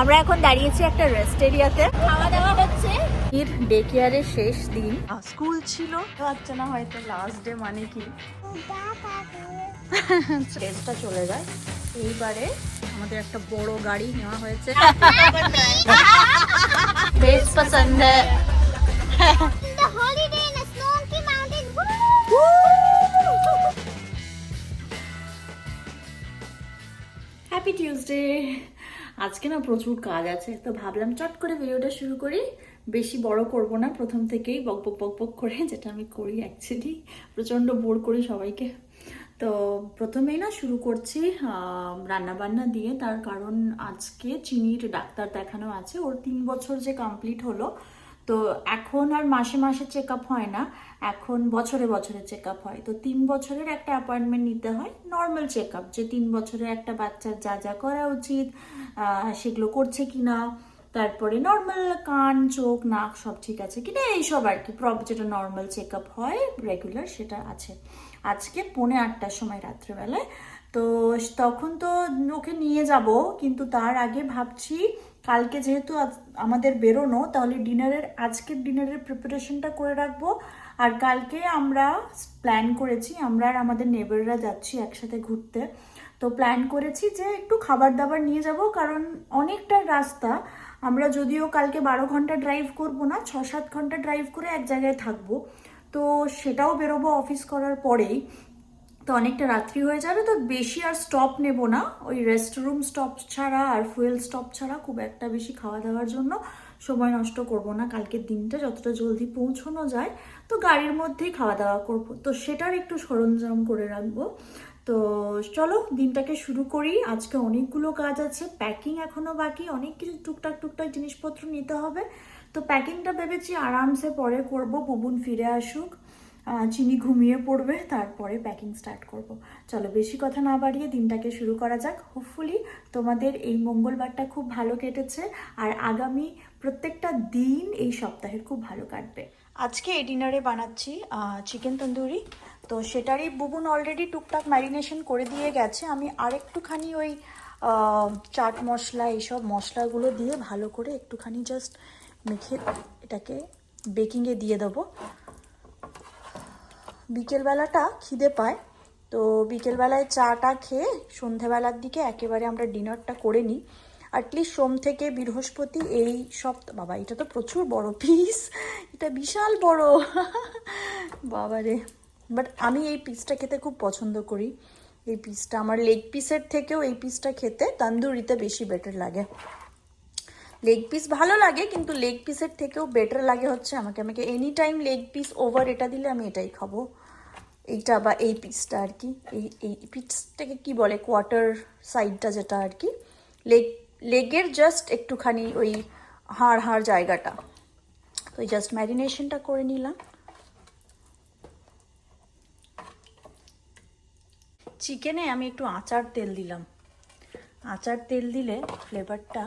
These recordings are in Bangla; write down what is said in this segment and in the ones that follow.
আমরা এখন দাঁড়িয়েছি একটা রেস্ট এরিয়াতে, খাওয়া দাওয়া হচ্ছে। এর ডে কেয়ারের শেষ দিন, স্কুল ছিল, হচ্ছে না হয়তো লাস্ট ডে, মানে কি রেস্টটা চলে যায়। এইবারে আমাদের একটা বড় গাড়ি নেওয়া হয়েছে। বেশ পছন্দ। Happy Tuesday. আজকে না প্রচুর কাজ আছে, তো ভাবলাম চট করে ভিডিওটা শুরু করি। বেশি বড় করব না, প্রথম থেকেই বক বক বক বক করে, যেটা আমি করি অ্যাকচুয়ালি, প্রচণ্ড বোর করি সবাইকে। তো প্রথমেই না শুরু করছি রান্না বান্না দিয়ে, তার কারণ আজকে চিনির ডাক্তার দেখানো আছে। ওর 3 বছর যে কমপ্লিট হলো, তো এখন আর মাসে মাসে চেক আপ হয় না, এখন বছরে বছরে চেক আপ হয়। তো 3 বছরের একটা অ্যাপয়েন্টমেন্ট নিতে হয়, নর্মাল চেক আপ, যে 3 বছরের একটা বাচ্চার যা যা করা উচিত সেগুলো করছে কিনা, তারপরে নর্মাল কান চোখ নাক সব ঠিক আছে কিনা, এইসব আর কি, যেটা নর্মাল চেক আপ হয় রেগুলার, সেটা আছে। আজকে 7:45টার সময় রাত্রেবেলায়, তো তখন তো ওকে নিয়ে যাব, কিন্তু তার আগে ভাবছি কালকে যেহেতু আমাদের বেরোনো, তাহলে আজকের ডিনারের প্রিপারেশনটা করে রাখবো। আর কালকে আমরা প্ল্যান করেছি, আমরা আর আমাদের নেবাররা যাচ্ছি একসাথে ঘুরতে। তো প্ল্যান করেছি যে একটু খাবার দাবার নিয়ে যাব, কারণ অনেকটা রাস্তা। আমরা যদিও কালকে 12 ঘন্টা ড্রাইভ করব না, 6-7 ঘন্টা ড্রাইভ করে এক জায়গায় থাকবো, তো সেটাও বেরোবো অফিস করার পরেই। তো অনেকটা রাত্রি হয়ে যাবে, তো বেশি আর স্টপ নেব না, ওই রেস্টরুম স্টপ ছাড়া আর ফুয়েল স্টপ ছাড়া খুব একটা বেশি খাওয়া দাওয়ার জন্য সময় নষ্ট করব না। কালকের দিনটা যতটা জলদি পৌঁছানো যায়, তো গাড়ির মধ্যেই খাওয়া দাওয়া করব, তো সেটার একটু সরঞ্জাম করে রাখবো। তো চলো দিনটাকে শুরু করি। আজকে অনেকগুলো কাজ আছে, প্যাকিং এখনো বাকি, অনেক কিছু টুকটাক টুকটাক জিনিসপত্র নিতে হবে। তো প্যাকিংটা ভেবেছি আরামসে পরে করব, বুবুন ফিরে আসুক, চিনি ঘুমিয়ে পড়বে, তারপরে প্যাকিং স্টার্ট করব। চলো বেশি কথা না বাড়িয়ে দিনটাকে শুরু করা যাক। হোপফুলি তোমাদের এই মঙ্গলবারটা খুব ভালো কেটেছে, আর আগামী প্রত্যেকটা দিন এই সপ্তাহের খুব ভালো কাটবে। আজকে এই ডিনারে বানাচ্ছি চিকেন তন্দুরি, তো সেটারই বুবুন অলরেডি টুকটাক ম্যারিনেশন করে দিয়ে গেছে। আমি আরেকটুখানি ওই চাট মশলা, এইসব মশলাগুলো দিয়ে ভালো করে একটুখানি জাস্ট মেখে এটাকে বেকিংয়ে দিয়ে দেবো। বিকেলবেলাটা খিদে পায়, তো বিকেলবেলায় চাটা খেয়ে সন্ধেবেলার দিকে একেবারে আমরা ডিনারটা করে নিই। অ্যাটলিস্ট সোম থেকে বৃহস্পতি এই বাবা, এটা তো প্রচুর বড় পিস, এটা বিশাল বড় বাবারে। বাট আমি এই পিসটা খেতে খুব পছন্দ করি। এই পিসটা আমার লেগ পিসের থেকেও এই পিসটা খেতে তন্দুরিতে বেশি বেটার লাগে। লেগ পিস ভালো লাগে, কিন্তু লেগ পিসের থেকেও বেটার লাগে হচ্ছে আমাকে any time leg piece over এটা দিলে আমি এটাই খাবো, এইটা বা এই পিসটা আর কি। এই পিসটাকে কি বলে, কোয়ার্টার সাইডটা যেটা আর কি, লেগের জাস্ট একটুখানি ওই হাড় জায়গাটা। তো জাস্ট ম্যারিনেশনটা করে নিলাম। চিকেনে আমি একটু আচার তেল দিলাম, আচার তেল দিলে ফ্লেভারটা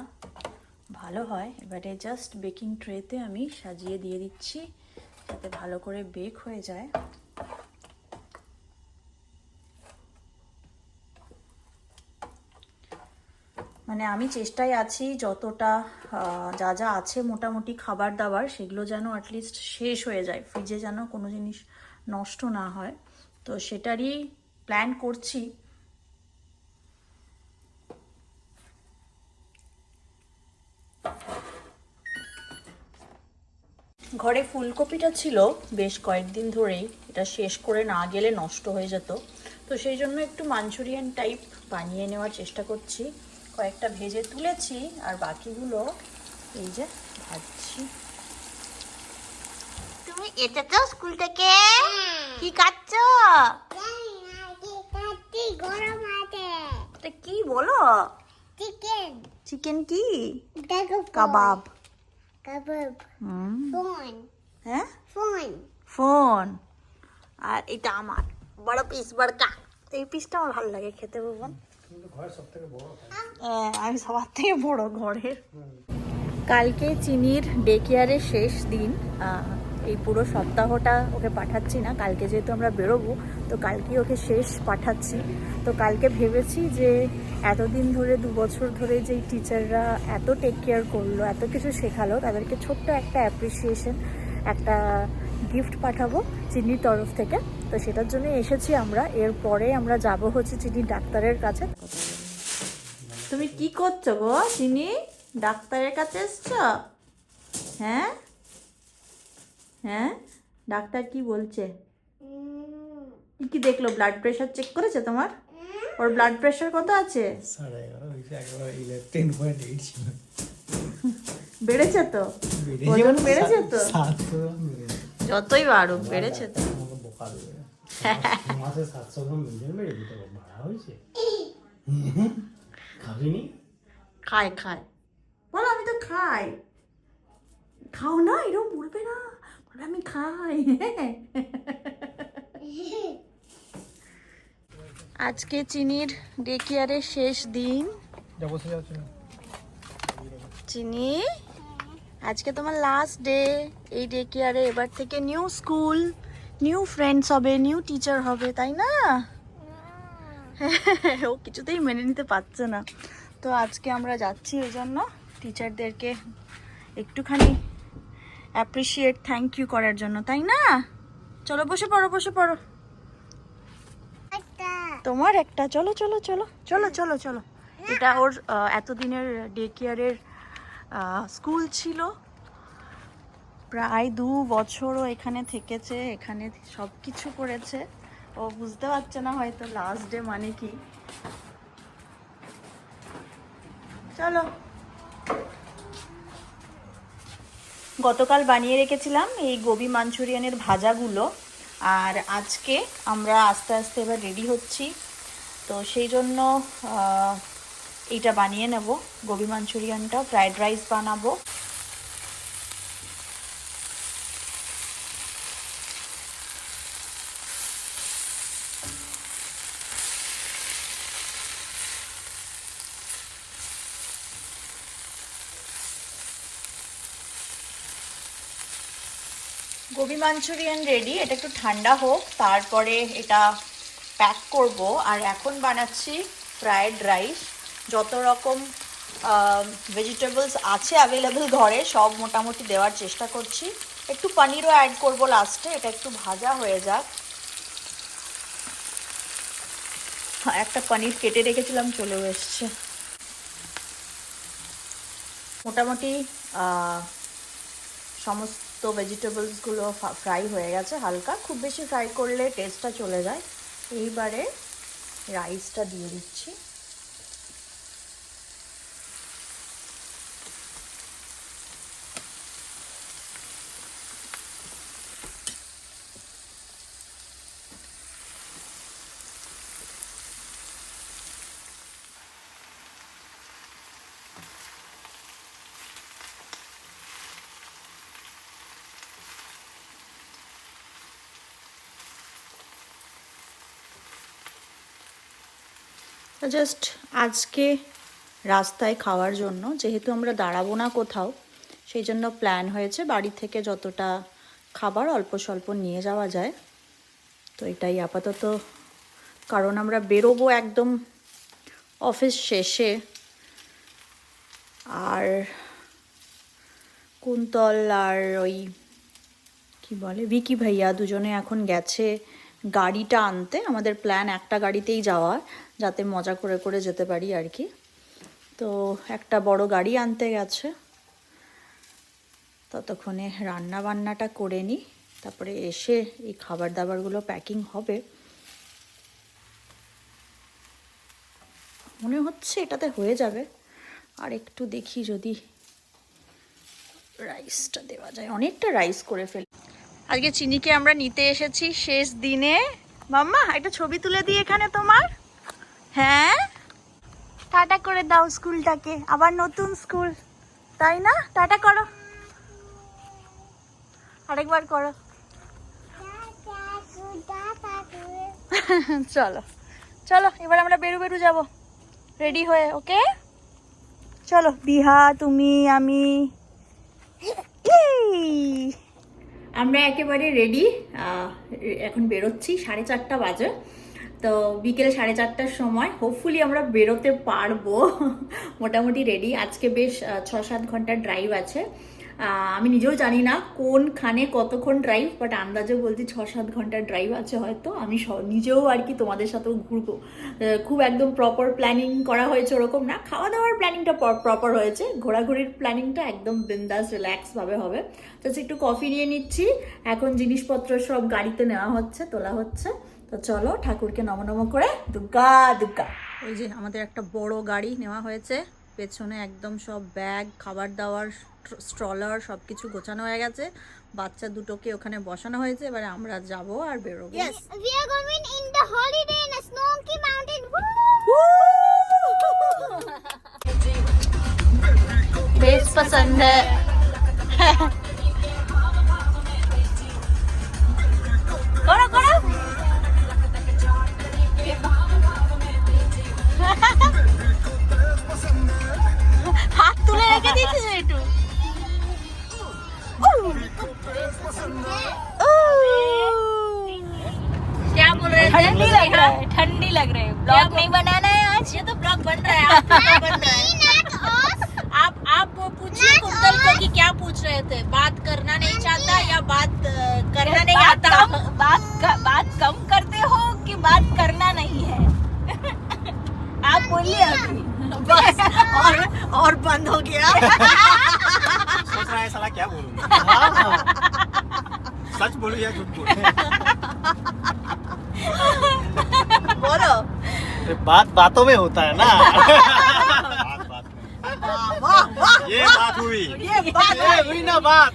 ভালো হয়। এবারে জাস্ট বেকিং ট্রেতে আমি সাজিয়ে দিয়ে দিচ্ছি, যাতে ভালো করে বেক হয়ে যায়। মানে আমি চেষ্টায় আছি যতটা যা যা আছে মোটামুটি খাবার দাবার, সেগুলো যেন অ্যাটলিস্ট শেষ হয়ে যায়, ফ্রিজে যেন কোনো জিনিস নষ্ট না হয়, তো সেটারই প্ল্যান করছি। ঘরে ফুলকপিটা ছিল বেশ কয়েকদিন ধরেই, এটা শেষ করে না গেলে নষ্ট হয়ে যেত, তো সেই জন্য একটু মাঞ্চুরিয়ান টাইপ বানিয়ে নেওয়ার চেষ্টা করছি। কয়েকটা ভেজে তুলেছি, আর বাকিগুলো এই যে ভাজছি। তুমি এটা তো স্কুল থেকে কি খাচ্ছ? কি বলো? চিকেন। চিকেন কি? কাবাব। হ্যাঁ, ফোন। আর এটা আমার বড় পিস, বড়কা। এই পিসটা আমার ভালো লাগে খেতে, বুবন। আমি সবার থেকে বড় ঘরের। কালকে চিনির ডে কেয়ারের শেষ দিন, এই পুরো সপ্তাহটা ওকে পাঠাচ্ছি না, কালকে যেহেতু আমরা বেরোবো তো কালকে ওকে শেষ পাঠাচ্ছি। তো কালকে ভেবেছি যে এতদিন ধরে 2 বছর ধরে যেই টিচাররা এত টেক কেয়ার করলো, এত কিছু শেখালো, তাদেরকে ছোট্ট একটা অ্যাপ্রিসিয়েশন, একটা গিফট পাঠাবো চিনির তরফ থেকে। তো সেটার জন্য এসেছি আমরা। এরপরে আমরা যাব হচ্ছে চিনি ডাক্তারের কাছে। তুমি কি করছো গো চিনি? ডাক্তারের কাছে এসছো? হ্যাঁ হ্যাঁ, ডাক্তার কি বলছে? কি দেখলো? ব্লাড প্রেশার চেক করেছে তোমার? ওর ব্লাড প্রেশার কত আছে? 10.8 ছিল। বেড়েছে তো? ওজন বেড়েছে তো? যতই বাড়ুক বেড়েছে তো। মাসে 700 গ্রাম ওজন বেড়ে যেতে বাড়া হয়েছে। খাবিনি? খায় খায়, বলো আমি তো খাই। খাও না, এরকম বলবে না, বলবে আমি খাই। আজকে চিনির ডে কেয়ারের শেষ দিন। চিনি, আজকে তোমার লাস্ট ডে এই ডে কেয়ারে। এবার থেকে নিউ স্কুল, নিউ ফ্রেন্ডস হবে, নিউ টিচার হবে, তাই না? ও কিছুতেই মেনে নিতে পারছে না। তো আজকে আমরা যাচ্ছি ওই জন্য টিচারদেরকে একটুখানি অ্যাপ্রিসিয়েট, থ্যাংক ইউ করার জন্য, তাই না? চলো বসে পড়ো, বসে পড়ো। তোমার একটা, চলো চলো চলো চলো চলো চলো। এটা ওর এতদিনের ডে কেয়ারের স্কুল ছিল। প্রায় 2 বছরও এখানে থেকেছে, এখানে সব কিছু করেছে। ও বুঝতে পারছে না হয়তো লাস্ট ডে মানে কি। চলো। গতকাল বানিয়ে রেখেছিলাম এই গোবি মাঞ্চুরিয়ানের ভাজাগুলো, আর আজকে আমরা আস্তে আস্তে এবার রেডি হচ্ছি। তো সেই জন্য এইটা বানিয়ে নেব, গোবি মাঞ্চুরিয়ানটা। ফ্রাইড রাইস বানাবো। Gobi Manchurian ready. এটা একটু ঠান্ডা হোক, তারপরে এটা প্যাক করব। আর এখন বানাচ্ছি ফ্রায়েড রাইস। যত রকম ভেজিটেবলস আছে অ্যাভেলেবল ঘরে সব মোটামুটি দেওয়ার চেষ্টা করছি। একটু পনিরও অ্যাড করব লাস্টে, এটা একটু ভাজা হয়ে যাক। হ্যাঁ, একটা পনির কেটে রেখেছিলাম, চলেও এসছে। মোটামুটি সমস্ত ভেজিটেবলসগুলো ফ্রাই হয়ে গেছে হালকা, খুব বেশি ফ্রাই করলে টেস্টটা চলে যায়। এইবারে রাইসটা দিয়ে দিচ্ছি। জাস্ট আজকে রাস্তায় খাওয়ার জন্য, যেহেতু আমরা দাঁড়াবো না কোথাও, সেই জন্য প্ল্যান হয়েছে বাড়ি থেকে যতটা খাবার অল্প স্বল্প নিয়ে যাওয়া যায়। তো এটাই আপাতত, কারণ আমরা বেরোবো একদম অফিস শেষে। আর কুন্তল আর ওই কি বলে ভিকি ভাইয়া দুজনে এখন গেছে গাড়িটা আনতে। আমাদের প্ল্যান একটা গাড়িতেই যাওয়ার, যাতে মজা করে করে যেতে পারি আর কি। তো একটা বড় গাড়ি আনতে গেছে। ততক্ষণে রান্না বান্নাটা করে নিই, তারপরে এসে এই খাবার দাবারগুলো প্যাকিং হবে। মনে হচ্ছে এটাতে হয়ে যাবে। আর একটু দেখি যদি রাইসটা দেওয়া যায়। অনেকটা রাইস করে ফেলি। আজকে চিনিকে আমরা নিতে এসেছি শেষ দিনে। মাম্মা একটা ছবি তুলে দিই এখানে তোমার। হ্যাঁ, টাটা করে দাও স্কুলটাকে, আবার নতুন স্কুল, তাই না? টাটা করো, আরেকবার করো। চলো চলো, এবার আমরা বেরু বেরু যাবো রেডি হয়ে। ওকে চলো, বিহা, তুমি, আমি। আমরা একেবারে রেডি, এখন বেরোচ্ছি, 4:30 বাজে। তো বিকেল 4:30টার সময় হোপফুলি আমরা বেরোতে পারবো। মোটামুটি রেডি। আজকে বেশ 6-7 ঘন্টার ড্রাইভ আছে। আমি নিজেও জানি না কোনখানে কতক্ষণ ড্রাইভ, বাট আন্দাজে বলছি 6-7 ঘন্টার ড্রাইভ আছে হয়তো। আমি নিজেও আর কি তোমাদের সাথেও ঘুরবো। খুব একদম প্রপার প্ল্যানিং করা হয়েছে ওরকম না, খাওয়া দাওয়ার প্ল্যানিংটা প্রপার হয়েছে, ঘোরাঘুরির প্ল্যানিংটা একদম বিন্দাস রিল্যাক্স ভাবে হবে। জাস্ট একটু কফি নিয়ে নিচ্ছি, এখন জিনিসপত্র সব গাড়িতে নেওয়া হচ্ছে, তোলা হচ্ছে। তো চলো ঠাকুরকে নম নম করে দুর্গা দুর্গা। ওই যে আমাদের একটা বড় গাড়ি নেওয়া হয়েছে, পেছনে একদম সব ব্যাগ, খাবার দাবার, স্ট্রলার সব কিছু গোছানো হয়ে গেছে। বাচ্চা দুটোকে ওখানে বসানো হয়েছে, এবারে আমরা যাব আর বেরোবো। Yes, we are going in the holiday in a Snowy Mountain. Base पसंद है। करो करो। हाथ तुले রেখে দিয়েছিস একটু। क्या बोल रहे थे? ठंडी लग रहा है, ठंडी लग रही है। ब्लॉग नहीं बनाना है आज? ये तो ब्लॉग बन रहा है, आपका बन रहा है। आप वो पूछिए कुंदल को कि क्या पूछ रहे थे, बात करना नहीं चाहता या बात करना नहीं आता? बात कम करते हो कि बात करना नहीं है? आप बोलिए अभी। बस और बंद हो गया। सोच रहा है साला क्या बोलूं। सच बोलूं या झूठ बोलूं। बोलो। बात बातों में होता है ना। बात में। ये बात हुई। ये बात हुई ना बात।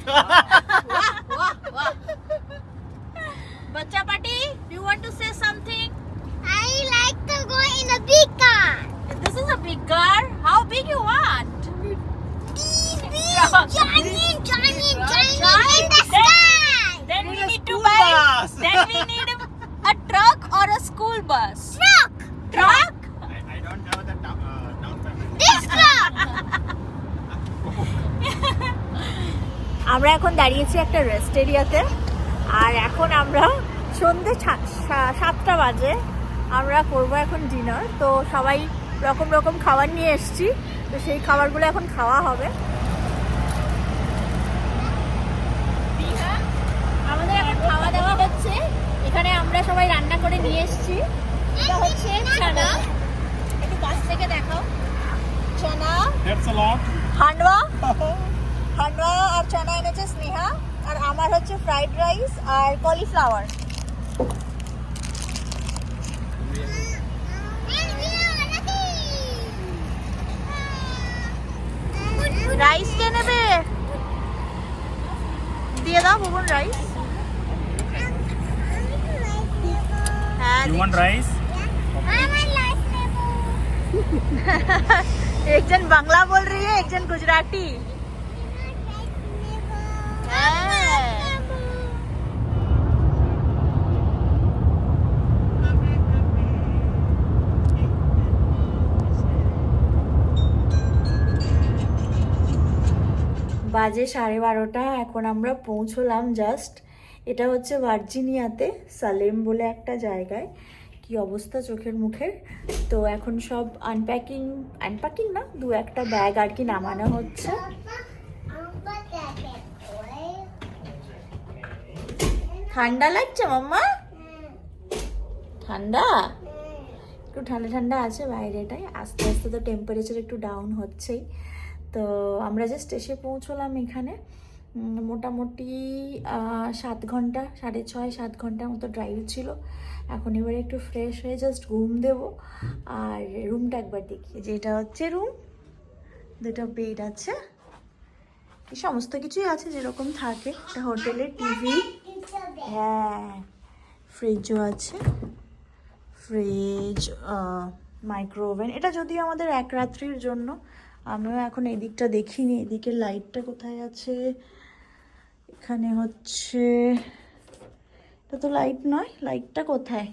बच्चा party, you want to say something? I like to go in a big car. This is a big car. How big you want? Giant in the sky. Then we Need a need to school buy. bus. Then we need a truck or a school bus. Truck. Truck? I don't have the down payment. This truck. আমরা এখন দাঁড়িয়েছি একটা রেস্ট এরিয়াতে, আর এখন আমরা সন্ধ্যে 7টা বাজে, আমরা করবো এখন ডিনার। তো সবাই রকম রকম খাবার নিয়ে এসছি, তো সেই খাবারগুলো এখন খাওয়া হবে। আমাদের এখন খাওয়া দাওয়া হচ্ছে, এখানে আমরা সবাই রান্না করে নিয়ে এসছি। এটা হচ্ছে চানা, একটু কাছ থেকে দেখাও। চানা, That's a lot. হান্ডওয়া আর চানা এনেছে স্নেহা, আর আমার হচ্ছে ফ্রাইড রাইস আর কলিফ্লাওয়ার। রাইস কে নেবে? দিয়ে দাও ভুবন রাইস। হ্যাঁ, You want rice? एक जन बांग्ला बोल रही है, एक जन गुजराती। বাজে 12:30, এখন আমরা পৌঁছলাম জাস্ট। এটা হচ্ছে ভার্জিনিয়াতে, সালেম বলে একটা জায়গায়। কি অবস্থা চোখের মুখের। তো এখন সব আনপ্যাকিং না, 2-1টা ব্যাগ আর কি নামানো হচ্ছে। ঠান্ডা লাগছে মাম্মা? ঠান্ডা, একটু ঠান্ডা ঠান্ডা আছে বাইরেটাই। আস্তে আস্তে তো টেম্পারেচার একটু ডাউন হচ্ছেই। তো আমরা জাস্ট এসে পৌঁছলাম এখানে। মোটামুটি 7 ঘন্টা, 6.5-7 ঘন্টার মতো ড্রাইভ ছিল। এখন এবারে একটু ফ্রেশ হয়ে জাস্ট ঘুম দেব। আর রুমটা একবার দেখি, যে এটা হচ্ছে রুম, 2টা বেড আছে, এই সমস্ত কিছুই আছে যেরকম থাকে একটা হোটেলে। টিভি, হ্যাঁ, ফ্রিজও আছে, ফ্রিজ, মাইক্রো ওভেন। এটা যদিও আমাদের এক রাত্রির জন্য। আমিও এখন এদিকটা দেখিনি, এদিকে লাইটটা কোথায় আছে? এখানে হচ্ছে, এটা তো লাইট নয়, লাইটটা কোথায়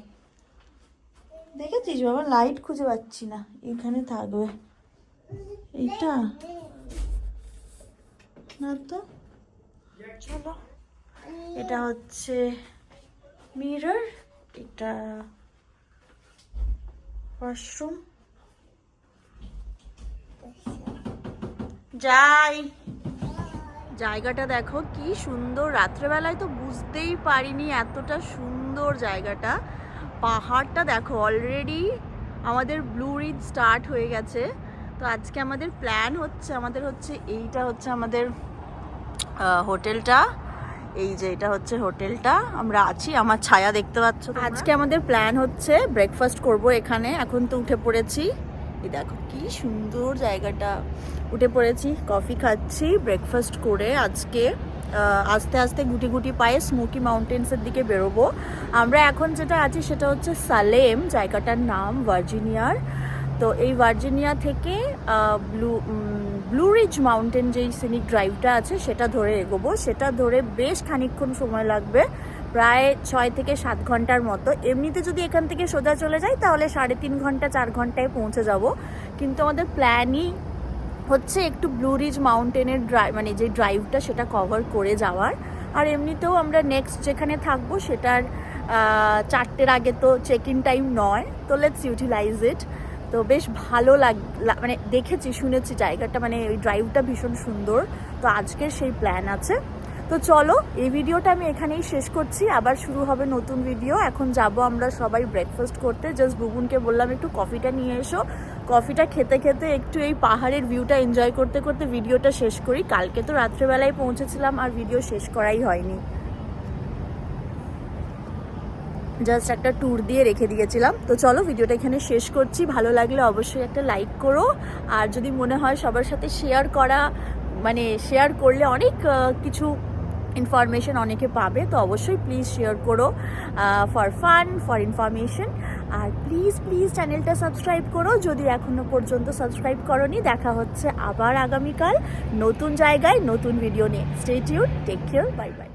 দেখেছিস বাবা? লাইট খুঁজে পাচ্ছি না। এখানে থাকবে এইটা না তো। চলো এটা হচ্ছে মিরর, এটা ওয়াশরুম। যাই, জায়গাটা দেখো কি সুন্দর, রাত্রেবেলায় তো বুঝতেই পারিনি এতটা সুন্দর জায়গাটা। পাহাড়টা দেখো, অলরেডি আমাদের ব্লু রিজ স্টার্ট হয়ে গেছে। তো আজকে আমাদের প্ল্যান হচ্ছে, এইটা হচ্ছে আমাদের হোটেলটা, এই যে এটা হচ্ছে হোটেলটা আমরা আছি, আমার ছায়া দেখতে পাচ্ছ। আজকে আমাদের প্ল্যান হচ্ছে ব্রেকফাস্ট করব এখানে। এখন তো উঠে পড়েছি, এই দেখো কি সুন্দর জায়গাটা, উঠে পড়েছি, কফি খাচ্ছি ব্রেকফাস্ট করে। আজকে আস্তে আস্তে গুটি গুটি পায়ে স্মোকি মাউন্টেন্সের দিকে বেরোবো। আমরা এখন যেটা আছি সেটা হচ্ছে সালেম, জায়গাটার নাম ভার্জিনিয়ার। তো এই ভার্জিনিয়া থেকে ব্লু রিজ মাউন্টেন যেই সিনিক ড্রাইভটা আছে সেটা ধরে এগোবো। সেটা ধরে বেশ খানিকক্ষণ সময় লাগবে, প্রায় 6 থেকে 7 ঘন্টার মতো। এমনিতে যদি এখান থেকে সোজা চলে যাই তাহলে 3.5 ঘন্টা 4 ঘন্টায় পৌঁছে যাব। কিন্তু আমাদের প্ল্যানই হচ্ছে একটু ব্লু রিজ মাউন্টেনের মানে যে ড্রাইভটা সেটা কভার করে যাওয়ার। আর এমনিতেও আমরা নেক্সট যেখানে থাকবো সেটার 4টের আগে তো চেক ইন টাইম নয়, তো লেটস ইউটিলাইজ ইট। তো বেশ ভালো মানে দেখেছি শুনেছি জায়গাটা, মানে ওই ড্রাইভটা ভীষণ সুন্দর। তো আজকের সেই প্ল্যান আছে। তো চলো, এই ভিডিওটা আমি এখানেই শেষ করছি, আবার শুরু হবে নতুন ভিডিও। এখন যাব আমরা সবাই ব্রেকফাস্ট করতে। জাস্ট বুবুনকে বললাম একটু কফিটা নিয়ে এসো, কফিটা খেতে খেতে একটু এই পাহাড়ের ভিউটা এনজয় করতে করতে ভিডিওটা শেষ করি। কালকে তো রাত্রেবেলায় পৌঁছেছিলাম আর ভিডিও শেষ করাই হয়নি, জাস্ট একটা ট্যুর দিয়ে রেখে দিয়েছিলাম। তো চলো ভিডিওটা এখানে শেষ করছি। ভালো লাগলে অবশ্যই একটা লাইক করো, আর যদি মনে হয় সবার সাথে শেয়ার করা, মানে শেয়ার করলে অনেক কিছু ইনফরমেশন অনেকে পাবে, তো অবশ্যই প্লিজ শেয়ার করো ফর ফান, ফর ইনফরমেশন। আর প্লিজ প্লিজ চ্যানেলটা সাবস্ক্রাইব করো যদি এখনো পর্যন্ত সাবস্ক্রাইব করোনি। দেখা হচ্ছে আবার আগামীকাল নতুন জায়গায় নতুন ভিডিও নিয়ে। Stay tune, take care, bye by.